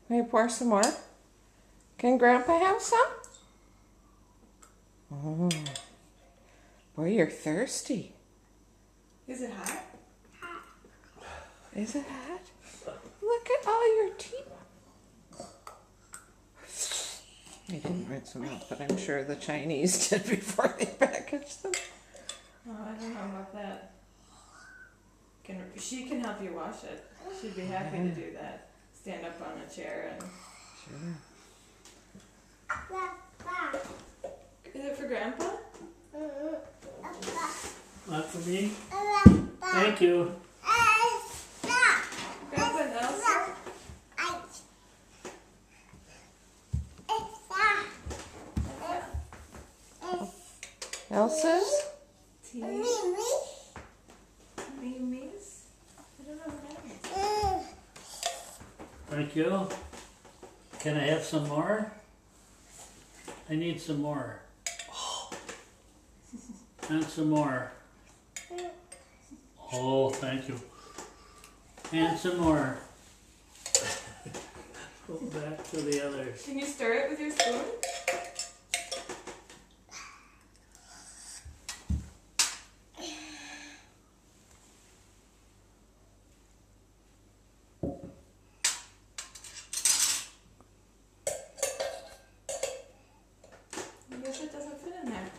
Can you pour some more? Can Grandpa have some? Oh, boy, you're thirsty. Is it hot? Is it hot? Look at all your teeth. I didn't rinse them out, but I'm sure the Chinese did before they packaged them. Oh, I don't know about that. She can help you wash it. She'd be happy to do that. Stand up on a chair and. Sure. Is it for Grandpa? Not for me? Thank you. Grandpa and Elsa? Elsa's? Tea? Mimi's? I don't know what that is. Thank you. Can I have some more? I need some more. And some more. Oh, thank you. And some more. Go back to the others. Can you stir it with your spoon? I guess it doesn't fit in there.